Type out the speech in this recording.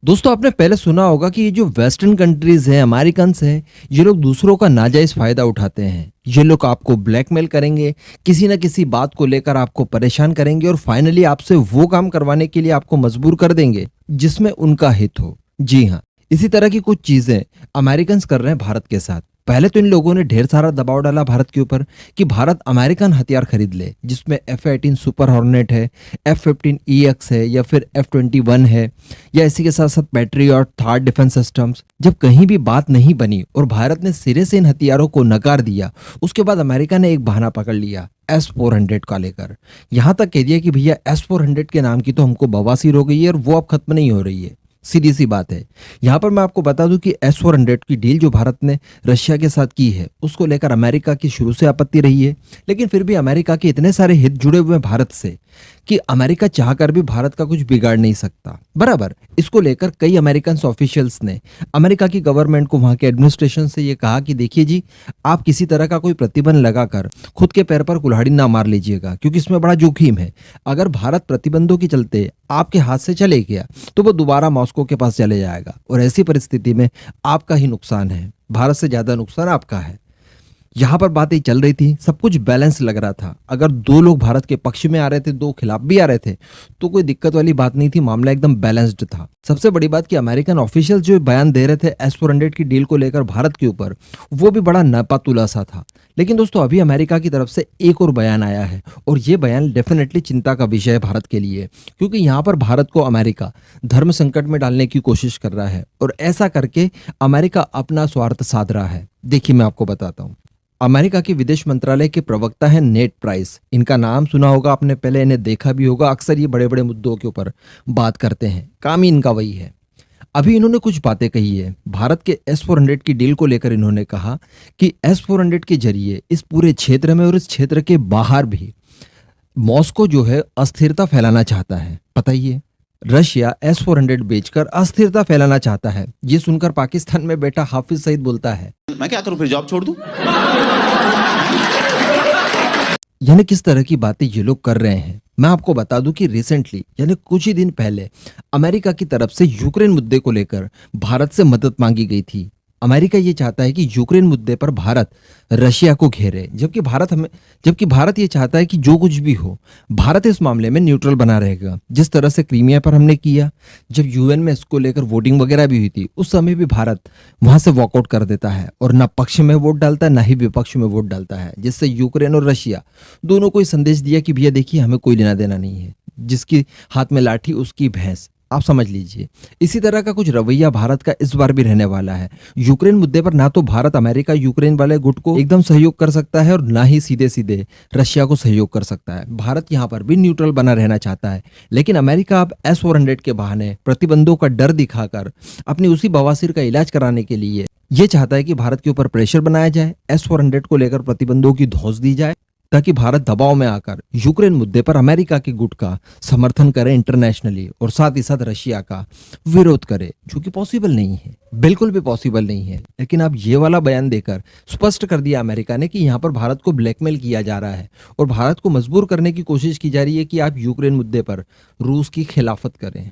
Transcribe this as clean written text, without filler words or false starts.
दोस्तों आपने पहले सुना होगा कि ये जो वेस्टर्न कंट्रीज हैं, अमेरिकन्स हैं, ये लोग दूसरों का नाजायज फायदा उठाते हैं। ये लोग आपको ब्लैकमेल करेंगे, किसी न किसी बात को लेकर आपको परेशान करेंगे और फाइनली आपसे वो काम करवाने के लिए आपको मजबूर कर देंगे जिसमें उनका हित हो। जी हाँ, इसी तरह की कुछ चीजें अमेरिकन्स कर रहे हैं भारत के साथ। पहले तो इन लोगों ने ढेर सारा दबाव डाला भारत के ऊपर कि भारत अमेरिकन हथियार खरीद ले, जिसमें F-18 सुपर हॉर्नेट है, F-15EX है या फिर F-21 है, या इसी के साथ साथ पैट्रियट थार डिफेंस सिस्टम्स। जब कहीं भी बात नहीं बनी और भारत ने सिरे से इन हथियारों को नकार दिया, उसके बाद अमेरिका ने एक बहाना पकड़ लिया S-400 का लेकर। यहां तक कह दिया कि भैया S-400 के नाम की तो हमको बवासीर हो गई है और वो अब खत्म नहीं हो रही है। सीधी सी बात है। यहां पर मैं आपको बता दूं कि S-400 की डील जो भारत ने रशिया के साथ की है, उसको लेकर अमेरिका की शुरू से आपत्ति रही है। लेकिन फिर भी अमेरिका के इतने सारे हित जुड़े हुए हैं भारत से कि अमेरिका चाहकर भी भारत का कुछ बिगाड़ नहीं सकता। बराबर, इसको लेकर कई अमेरिकन ऑफिशियल्स ने अमेरिका की गवर्नमेंट को, वहां के एडमिनिस्ट्रेशन से ये कहा कि देखिए जी, आप किसी तरह का कोई प्रतिबंध लगाकर खुद के पैर पर कुल्हाड़ी ना मार लीजिएगा, क्योंकि इसमें बड़ा जोखिम है। अगर भारत प्रतिबंधों के चलते आपके हाथ से चले गया तो वो दोबारा मॉस्को के पास चले जाएगा और ऐसी परिस्थिति में आपका ही नुकसान है, भारत से ज्यादा नुकसान आपका है। यहां पर बातें चल रही थी, सब कुछ बैलेंस लग रहा था। अगर दो लोग भारत के पक्ष में आ रहे थे, दो खिलाफ भी आ रहे थे, तो कोई दिक्कत वाली बात नहीं थी, मामला एकदम बैलेंस्ड था। सबसे बड़ी बात कि अमेरिकन ऑफिशियल जो बयान दे रहे थे S-400 की डील को लेकर भारत के ऊपर, वो भी बड़ा नापातुला सा था। लेकिन दोस्तों अभी अमेरिका की तरफ से एक और बयान आया है और ये बयान डेफिनेटली चिंता का विषय है भारत के लिए, क्योंकि यहाँ पर भारत को अमेरिका धर्म संकट में डालने की कोशिश कर रहा है और ऐसा करके अमेरिका अपना स्वार्थ साध रहा है। देखिए मैं आपको बताता हूँ। अमेरिका के विदेश मंत्रालय के प्रवक्ता हैं नेड प्राइस। इनका नाम सुना होगा आपने, पहले इन्हें देखा भी होगा। अक्सर ये बड़े बड़े मुद्दों के ऊपर बात करते हैं, काम ही इनका वही है। अभी इन्होंने कुछ बातें कही है भारत के S-400 की डील को लेकर। इन्होंने कहा कि S-400 के जरिए इस पूरे क्षेत्र में और इस क्षेत्र के बाहर भी मॉस्को जो है अस्थिरता फैलाना चाहता है। पता ही है, रशिया S-400 बेचकर अस्थिरता फैलाना चाहता है। ये सुनकर पाकिस्तान में बैठा हाफिज सईद बोलता है, मैं क्या करूं, फिर जॉब छोड़ दूं? यानी किस तरह की बातें ये लोग कर रहे हैं। मैं आपको बता दूं कि रिसेंटली यानी कुछ ही दिन पहले अमेरिका की तरफ से यूक्रेन मुद्दे को लेकर भारत से मदद मांगी गई थी। अमेरिका ये चाहता है कि यूक्रेन मुद्दे पर भारत रशिया को घेरे, जबकि भारत ये चाहता है कि जो कुछ भी हो, भारत इस मामले में न्यूट्रल बना रहेगा। जिस तरह से क्रीमिया पर हमने किया, जब यूएन में इसको लेकर वोटिंग वगैरह भी हुई थी, उस समय भी भारत वहां से वॉकआउट कर देता है और ना पक्ष में वोट डालता है, ना ही विपक्ष में वोट डालता है, जिससे यूक्रेन और रशिया दोनों को संदेश दिया कि भैया देखिए, हमें कोई लेना देना नहीं है, जिसकी हाथ में लाठी उसकी भैंस, आप समझ लीजिए। इसी तरह का कुछ रवैया भारत का इस बार भी रहने वाला है। यूक्रेन मुद्दे पर ना तो भारत अमेरिका यूक्रेन वाले गुट को एकदम सहयोग कर सकता है और ना ही सीधे सीधे रशिया को सहयोग कर सकता है। भारत यहां पर भी न्यूट्रल बना रहना चाहता है, लेकिन अमेरिका अब S-400 के बहाने प्रतिबंधों का डर दिखाकर अपनी उसी बवासीर का इलाज कराने के लिए ये चाहता है कि भारत के ऊपर प्रेशर बनाया जाए, S-400 को लेकर प्रतिबंधों की धौंस दी जाए, ताकि भारत दबाव में आकर यूक्रेन मुद्दे पर अमेरिका के गुट का समर्थन करे इंटरनेशनली और साथ ही साथ रशिया का विरोध करे, जो कि पॉसिबल नहीं है, बिल्कुल भी पॉसिबल नहीं है। लेकिन अब ये वाला बयान देकर स्पष्ट कर दिया अमेरिका ने कि यहाँ पर भारत को ब्लैकमेल किया जा रहा है और भारत को मजबूर करने की कोशिश की जा रही है कि आप यूक्रेन मुद्दे पर रूस की खिलाफत करें।